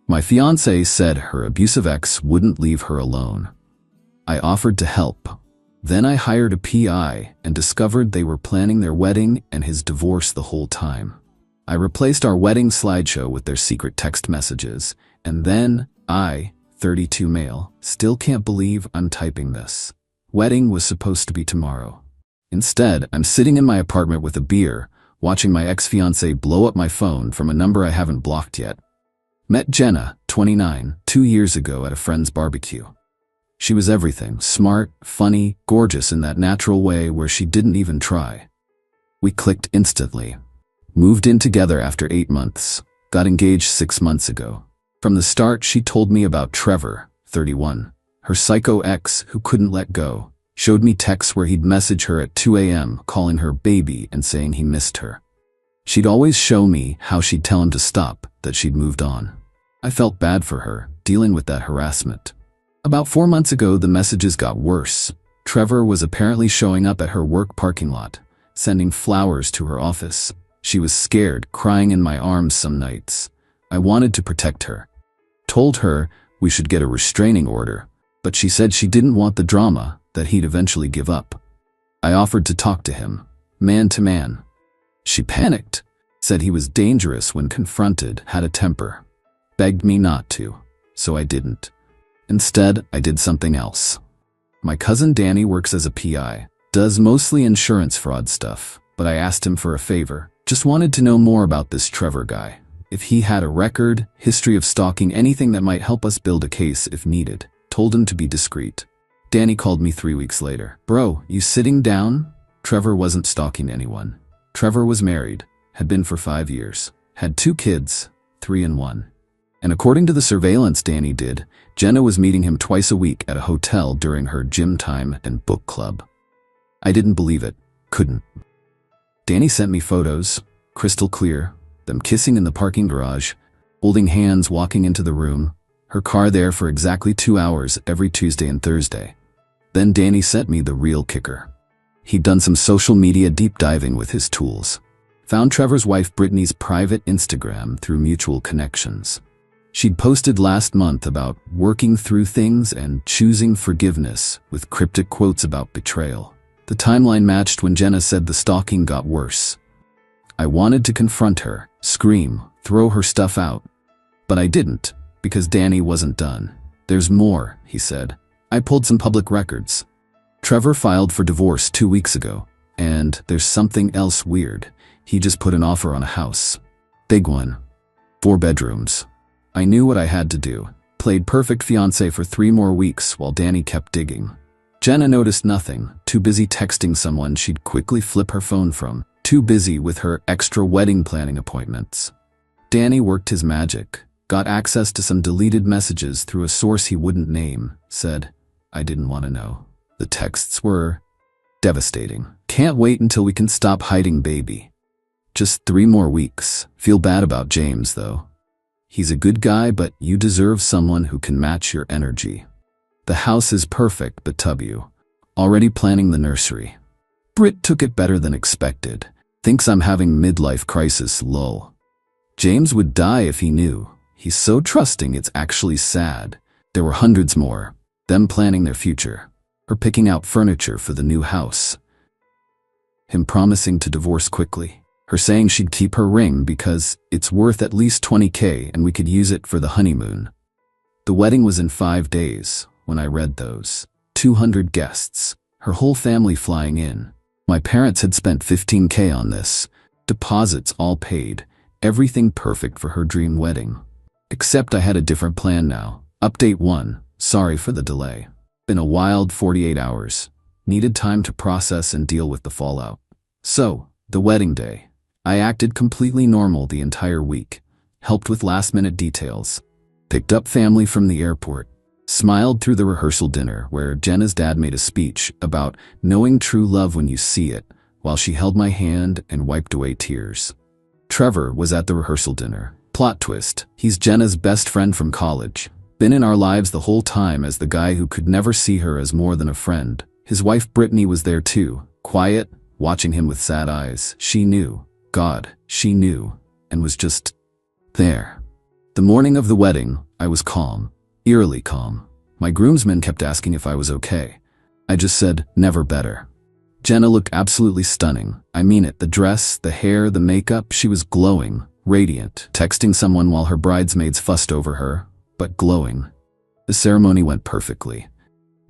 My fiancée said her abusive ex wouldn't leave her alone. I offered to help. Then I hired a PI and discovered they were planning their wedding and his divorce the whole time. I replaced our wedding slideshow with their secret text messages, and then I, 32 male, still can't believe I'm typing this. Wedding was supposed to be tomorrow. Instead, I'm sitting in my apartment with a beer, watching my ex-fiancée blow up my phone from a number I haven't blocked yet. Met Jenna, 29, 2 years ago at a friend's barbecue. She was everything, smart, funny, gorgeous in that natural way where she didn't even try. We clicked instantly. Moved in together after 8 months. Got engaged 6 months ago. From the start, she told me about Trevor, 31, her psycho ex who couldn't let go. Showed me texts where he'd message her at 2 a.m. calling her baby and saying he missed her. She'd always show me how she'd tell him to stop, that she'd moved on. I felt bad for her, dealing with that harassment. About 4 months ago, the messages got worse. Trevor was apparently showing up at her work parking lot, sending flowers to her office. She was scared, crying in my arms some nights. I wanted to protect her. Told her we should get a restraining order, but she said she didn't want the drama, that he'd eventually give up. I offered to talk to him, man to man. She panicked, said he was dangerous when confronted, had a temper. Begged me not to, so I didn't. Instead, I did something else. My cousin Danny works as a PI, does mostly insurance fraud stuff, but I asked him for a favor. Just wanted to know more about this Trevor guy. If he had a record, history of stalking, anything that might help us build a case if needed. Told him to be discreet. Danny called me 3 weeks later. Bro, you sitting down? Trevor wasn't stalking anyone. Trevor was married, had been for 5 years, had 2 kids, 3 and 1. And according to the surveillance Danny did, Jenna was meeting him twice a week at a hotel during her gym time and book club. I didn't believe it, couldn't. Danny sent me photos, crystal clear, them kissing in the parking garage, holding hands walking into the room, her car there for exactly 2 hours every Tuesday and Thursday. Then Danny sent me the real kicker. He'd done some social media deep diving with his tools. Found Trevor's wife Brittany's private Instagram through mutual connections. She'd posted last month about working through things and choosing forgiveness with cryptic quotes about betrayal. The timeline matched when Jenna said the stalking got worse. I wanted to confront her, scream, throw her stuff out. But I didn't, because Danny wasn't done. There's more, he said. I pulled some public records. Trevor filed for divorce 2 weeks ago, and there's something else weird. He just put an offer on a house. Big one. 4 bedrooms. I knew what I had to do. Played perfect fiancé for 3 more weeks while Danny kept digging. Jenna noticed nothing, too busy texting someone she'd quickly flip her phone from, too busy with her extra wedding planning appointments. Danny worked his magic, got access to some deleted messages through a source he wouldn't name, said, I didn't want to know. The texts were devastating. Can't wait until we can stop hiding, baby. Just 3 more weeks. Feel bad about James, though. He's a good guy, but you deserve someone who can match your energy. The house is perfect, but tub you. Already planning the nursery. Britt took it better than expected. Thinks I'm having midlife crisis, lol. James would die if he knew. He's so trusting it's actually sad. There were hundreds more. Them planning their future. Her picking out furniture for the new house. Him promising to divorce quickly. Her saying she'd keep her ring because it's worth at least $20K and we could use it for the honeymoon. The wedding was in 5 days when I read those. 200 guests. Her whole family flying in. My parents had spent $15K on this. Deposits all paid. Everything perfect for her dream wedding. Except I had a different plan now. Update 1. Sorry for the delay. Been a wild 48 hours. Needed time to process and deal with the fallout. So, the wedding day. I acted completely normal the entire week. Helped with last-minute details. Picked up family from the airport. Smiled through the rehearsal dinner where Jenna's dad made a speech about knowing true love when you see it, while she held my hand and wiped away tears. Trevor was at the rehearsal dinner. Plot twist, he's Jenna's best friend from college. Been in our lives the whole time as the guy who could never see her as more than a friend. His wife Brittany was there too, quiet, watching him with sad eyes. She knew. God, she knew, and was just there. The morning of the wedding, I was calm, eerily calm. My groomsmen kept asking if I was okay. I just said, never better. Jenna looked absolutely stunning. I mean it, the dress, the hair, the makeup, she was glowing, radiant, texting someone while her bridesmaids fussed over her, but glowing. The ceremony went perfectly.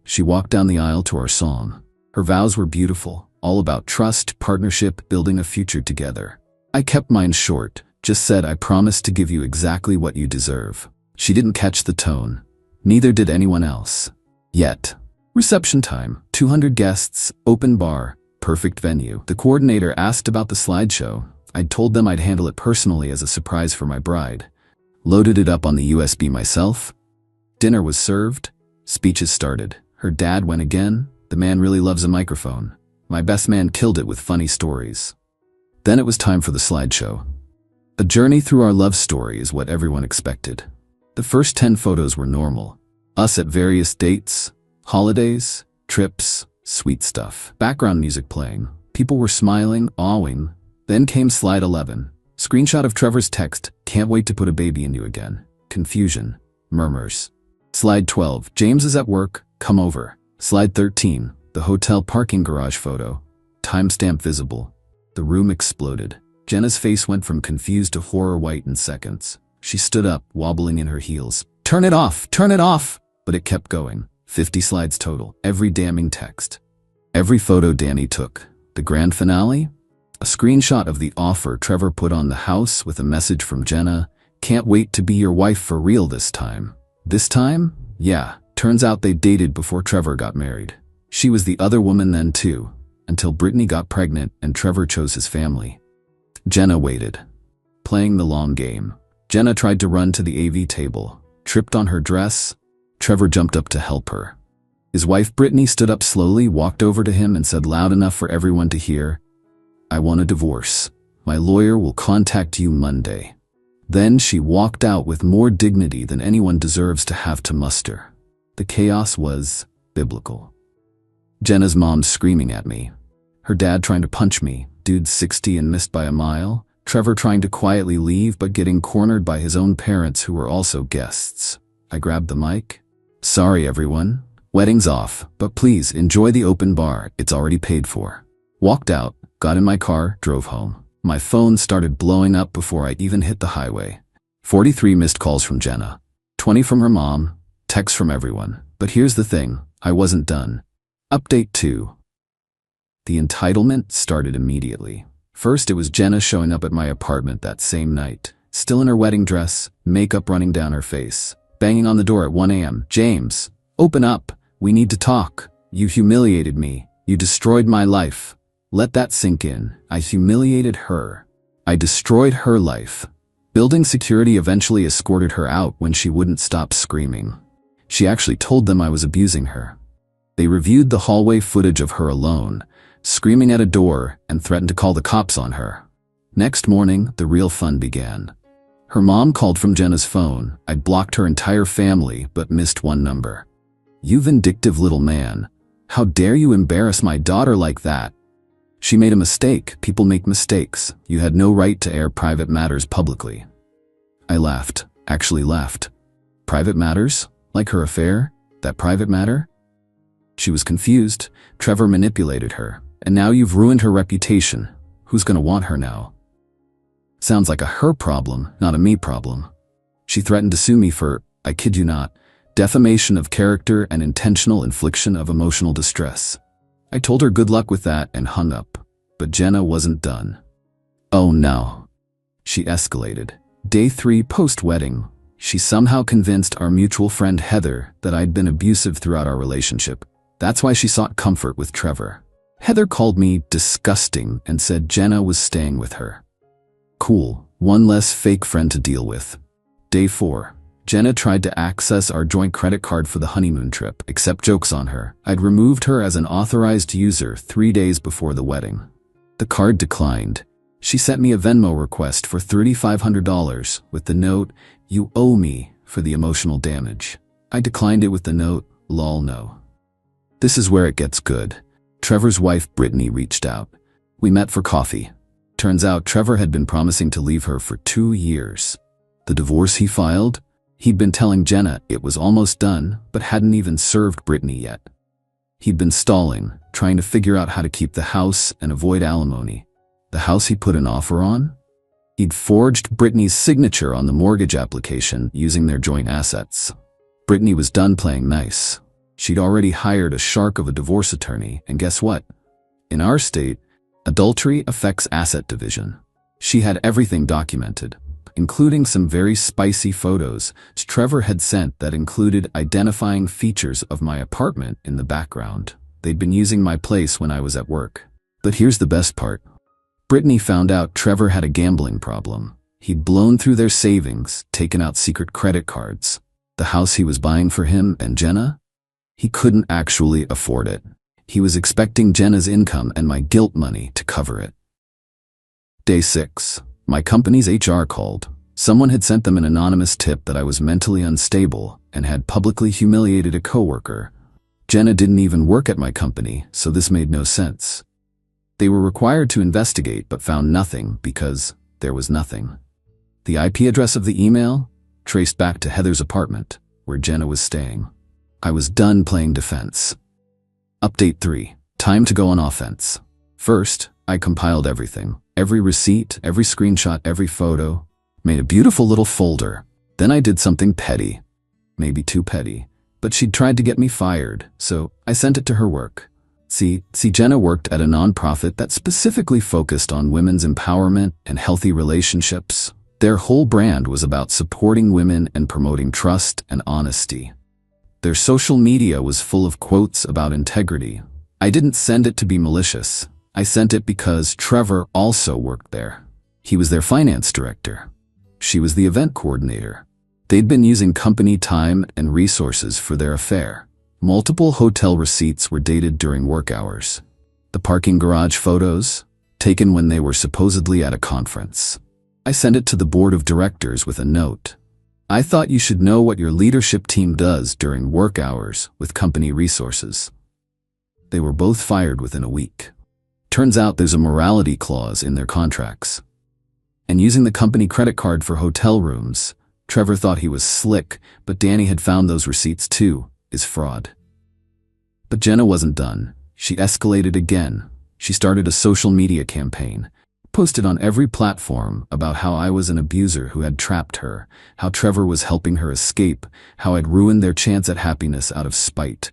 She walked down the aisle to our song. Her vows were beautiful, all about trust, partnership, building a future together. I kept mine short, just said I promise to give you exactly what you deserve. She didn't catch the tone. Neither did anyone else. Yet. Reception time, 200 guests, open bar, perfect venue. The coordinator asked about the slideshow. I'd told them I'd handle it personally as a surprise for my bride. Loaded it up on the USB myself. Dinner was served. Speeches started. Her dad went again. The man really loves a microphone. My best man killed it with funny stories. Then it was time for the slideshow. A journey through our love story is what everyone expected. The first 10 photos were normal. Us at various dates, holidays, trips, sweet stuff. Background music playing. People were smiling, awing. Then came slide 11. Screenshot of Trevor's text, "Can't wait to put a baby in you again." Confusion. Murmurs. Slide 12. James is at work, come over. Slide 13. The hotel parking garage photo. Timestamp visible. The room exploded. Jenna's face went from confused to horror white in seconds. She stood up, wobbling in her heels. Turn it off! Turn it off! But it kept going. 50 slides total. Every damning text. Every photo Danny took. The grand finale? A screenshot of the offer Trevor put on the house with a message from Jenna. Can't wait to be your wife for real this time. This time? Yeah. Turns out they dated before Trevor got married. She was the other woman then too, until Brittany got pregnant and Trevor chose his family. Jenna waited. Playing the long game. Jenna tried to run to the AV table, tripped on her dress. Trevor jumped up to help her. His wife Brittany stood up slowly, walked over to him and said loud enough for everyone to hear, "I want a divorce. My lawyer will contact you Monday." Then she walked out with more dignity than anyone deserves to have to muster. The chaos was biblical. Jenna's mom screaming at me. Her dad trying to punch me, dude 60 and missed by a mile. Trevor trying to quietly leave but getting cornered by his own parents who were also guests. I grabbed the mic. Sorry everyone, wedding's off, but please enjoy the open bar, it's already paid for. Walked out, got in my car, drove home. My phone started blowing up before I even hit the highway. 43 missed calls from Jenna. 20 from her mom, texts from everyone. But here's the thing, I wasn't done. Update 2. The entitlement started immediately. First, it was Jenna showing up at my apartment that same night, still in her wedding dress, makeup running down her face, banging on the door at 1 a.m. James, open up, we need to talk. You humiliated me, you destroyed my life. Let that sink in. I humiliated her. I destroyed her life. Building security eventually escorted her out when she wouldn't stop screaming. She actually told them I was abusing her. They reviewed the hallway footage of her alone, screaming at a door, and threatened to call the cops on her. Next morning, the real fun began. Her mom called from Jenna's phone. I'd blocked her entire family, but missed one number. You vindictive little man. How dare you embarrass my daughter like that? She made a mistake. People make mistakes. You had no right to air private matters publicly. I laughed. Actually laughed. Private matters? Like her affair? That private matter? She was confused. Trevor manipulated her. And now you've ruined her reputation. Who's gonna want her now? Sounds like a her problem, not a me problem. She threatened to sue me for, I kid you not, defamation of character and intentional infliction of emotional distress. I told her good luck with that and hung up. But Jenna wasn't done. Oh no. She escalated. Day 3 post-wedding. She somehow convinced our mutual friend Heather that I'd been abusive throughout our relationship. That's why she sought comfort with Trevor. Heather called me disgusting and said Jenna was staying with her. Cool, one less fake friend to deal with. Day 4. Jenna tried to access our joint credit card for the honeymoon trip, except joke's on her. I'd removed her as an authorized user 3 days before the wedding. The card declined. She sent me a Venmo request for $3,500 with the note, "You owe me," for the emotional damage. I declined it with the note, "Lol no." This is where it gets good. Trevor's wife Brittany reached out. We met for coffee. Turns out Trevor had been promising to leave her for 2 years. The divorce he filed? He'd been telling Jenna it was almost done, but hadn't even served Brittany yet. He'd been stalling, trying to figure out how to keep the house and avoid alimony. The house he put an offer on? He'd forged Brittany's signature on the mortgage application using their joint assets. Brittany was done playing nice. She'd already hired a shark of a divorce attorney, and guess what? In our state, adultery affects asset division. She had everything documented, including some very spicy photos Trevor had sent that included identifying features of my apartment in the background. They'd been using my place when I was at work. But here's the best part. Brittany found out Trevor had a gambling problem. He'd blown through their savings, taken out secret credit cards. The house he was buying for him and Jenna? He couldn't actually afford it. He was expecting Jenna's income and my guilt money to cover it. Day 6. My company's HR called. Someone had sent them an anonymous tip that I was mentally unstable and had publicly humiliated a coworker. Jenna didn't even work at my company, so this made no sense. They were required to investigate but found nothing because there was nothing. The IP address of the email traced back to Heather's apartment, where Jenna was staying. I was done playing defense. Update 3. Time to go on offense. First, I compiled everything. Every receipt, every screenshot, every photo. Made a beautiful little folder. Then I did something petty. Maybe too petty. But she'd tried to get me fired, so I sent it to her work. See, Jenna worked at a nonprofit that specifically focused on women's empowerment and healthy relationships. Their whole brand was about supporting women and promoting trust and honesty. Their social media was full of quotes about integrity. I didn't send it to be malicious. I sent it because Trevor also worked there. He was their finance director. She was the event coordinator. They'd been using company time and resources for their affair. Multiple hotel receipts were dated during work hours. The parking garage photos, taken when they were supposedly at a conference. I sent it to the board of directors with a note. I thought you should know what your leadership team does during work hours with company resources. They were both fired within a week. Turns out there's a morality clause in their contracts. And using the company credit card for hotel rooms, Trevor thought he was slick, but Danny had found those receipts too, is fraud. But Jenna wasn't done. She escalated again. She started a social media campaign, posted on every platform about how I was an abuser who had trapped her, how Trevor was helping her escape, how I'd ruined their chance at happiness out of spite.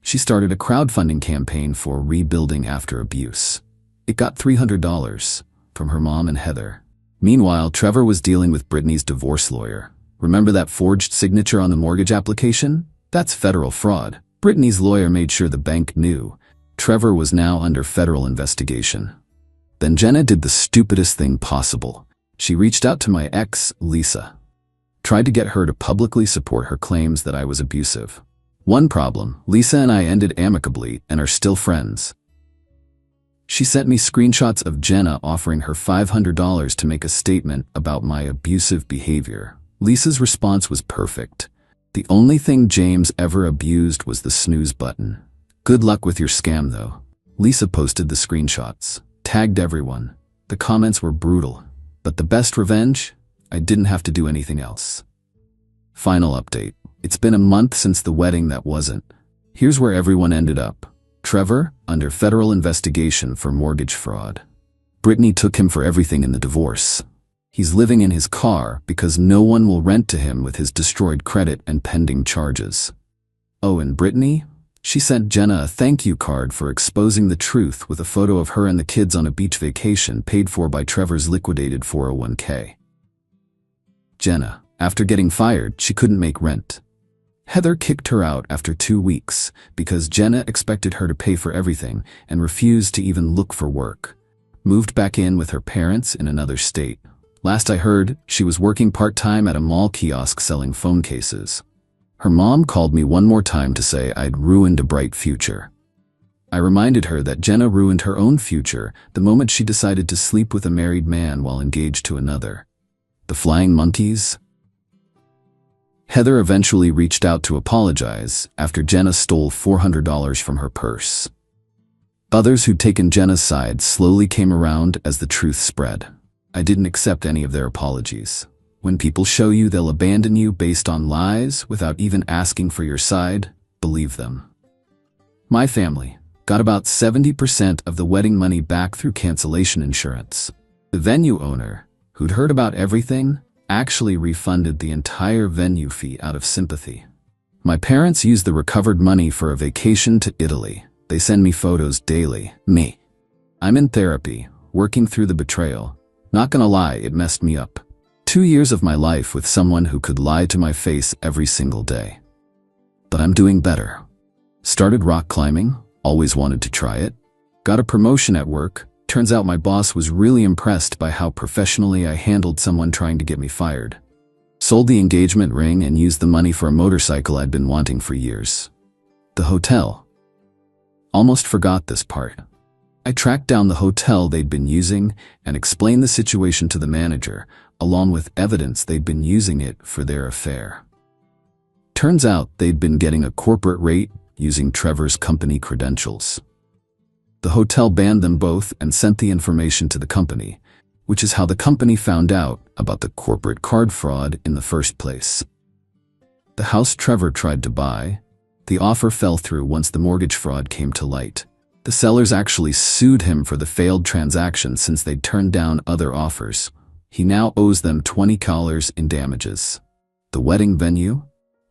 She started a crowdfunding campaign for rebuilding after abuse. It got $300 from her mom and Heather. Meanwhile, Trevor was dealing with Brittany's divorce lawyer. Remember that forged signature on the mortgage application? That's federal fraud. Brittany's lawyer made sure the bank knew. Trevor was now under federal investigation. Then Jenna did the stupidest thing possible. She reached out to my ex, Lisa. Tried to get her to publicly support her claims that I was abusive. One problem, Lisa and I ended amicably and are still friends. She sent me screenshots of Jenna offering her $500 to make a statement about my abusive behavior. Lisa's response was perfect. The only thing James ever abused was the snooze button. Good luck with your scam though. Lisa posted the screenshots, tagged everyone. The comments were brutal, but the best revenge? I didn't have to do anything else. Final update. It's been a month since the wedding that wasn't. Here's where everyone ended up. Trevor, under federal investigation for mortgage fraud. Brittany took him for everything in the divorce. He's living in his car because no one will rent to him with his destroyed credit and pending charges. Oh, and Brittany? She sent Jenna a thank you card for exposing the truth with a photo of her and the kids on a beach vacation paid for by Trevor's liquidated 401k. Jenna, after getting fired, she couldn't make rent. Heather kicked her out after 2 weeks because Jenna expected her to pay for everything and refused to even look for work. Moved back in with her parents in another state. Last I heard, she was working part-time at a mall kiosk selling phone cases. Her mom called me one more time to say I'd ruined a bright future. I reminded her that Jenna ruined her own future the moment she decided to sleep with a married man while engaged to another. The flying monkeys? Heather eventually reached out to apologize after Jenna stole $400 from her purse. Others who'd taken Jenna's side slowly came around as the truth spread. I didn't accept any of their apologies. When people show you they'll abandon you based on lies without even asking for your side, believe them. My family got about 70% of the wedding money back through cancellation insurance. The venue owner, who'd heard about everything, actually refunded the entire venue fee out of sympathy. My parents used the recovered money for a vacation to Italy. They send me photos daily. I'm in therapy, working through the betrayal. Not gonna lie, it messed me up. 2 years of my life with someone who could lie to my face every single day. But I'm doing better. Started rock climbing, always wanted to try it. Got a promotion at work. Turns out my boss was really impressed by how professionally I handled someone trying to get me fired. Sold the engagement ring and used the money for a motorcycle I'd been wanting for years. The hotel. Almost forgot this part. I tracked down the hotel they'd been using and explained the situation to the manager, along with evidence they'd been using it for their affair. Turns out they'd been getting a corporate rate using Trevor's company credentials. The hotel banned them both and sent the information to the company, which is how the company found out about the corporate card fraud in the first place. The house Trevor tried to buy, the offer fell through once the mortgage fraud came to light. The sellers actually sued him for the failed transaction since they'd turned down other offers. He now owes them $20 in damages. The wedding venue?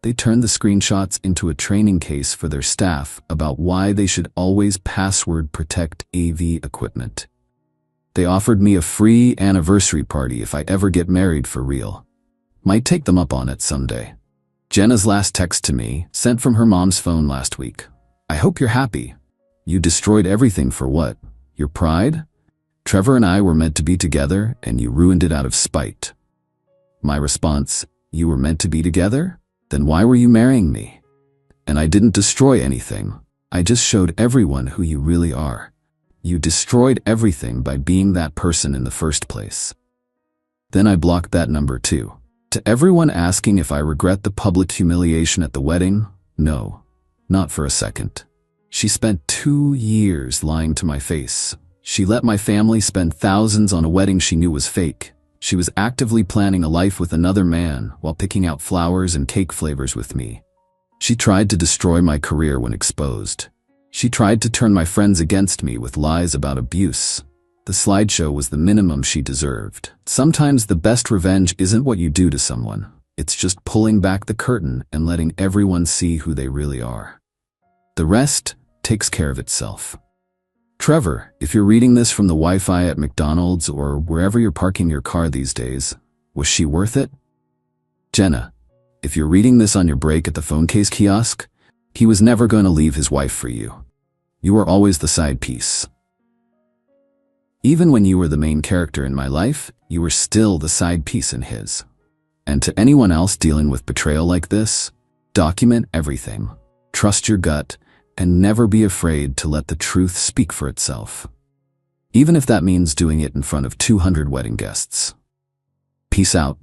They turned the screenshots into a training case for their staff about why they should always password protect AV equipment. They offered me a free anniversary party if I ever get married for real. Might take them up on it someday. Jenna's last text to me, sent from her mom's phone last week. I hope you're happy. You destroyed everything for what? Your pride? Trevor and I were meant to be together, and you ruined it out of spite. My response, you were meant to be together? Then why were you marrying me? And I didn't destroy anything. I just showed everyone who you really are. You destroyed everything by being that person in the first place. Then I blocked that number too. To everyone asking if I regret the public humiliation at the wedding, no, not for a second. She spent 2 years lying to my face. She let my family spend thousands on a wedding she knew was fake. She was actively planning a life with another man while picking out flowers and cake flavors with me. She tried to destroy my career when exposed. She tried to turn my friends against me with lies about abuse. The slideshow was the minimum she deserved. Sometimes the best revenge isn't what you do to someone. It's just pulling back the curtain and letting everyone see who they really are. The rest takes care of itself. Trevor, if you're reading this from the Wi-Fi at McDonald's or wherever you're parking your car these days, was she worth it? Jenna, if you're reading this on your break at the phone case kiosk, he was never going to leave his wife for you. You were always the side piece. Even when you were the main character in my life, you were still the side piece in his. And to anyone else dealing with betrayal like this, document everything. Trust your gut, and never be afraid to let the truth speak for itself. Even if that means doing it in front of 200 wedding guests. Peace out.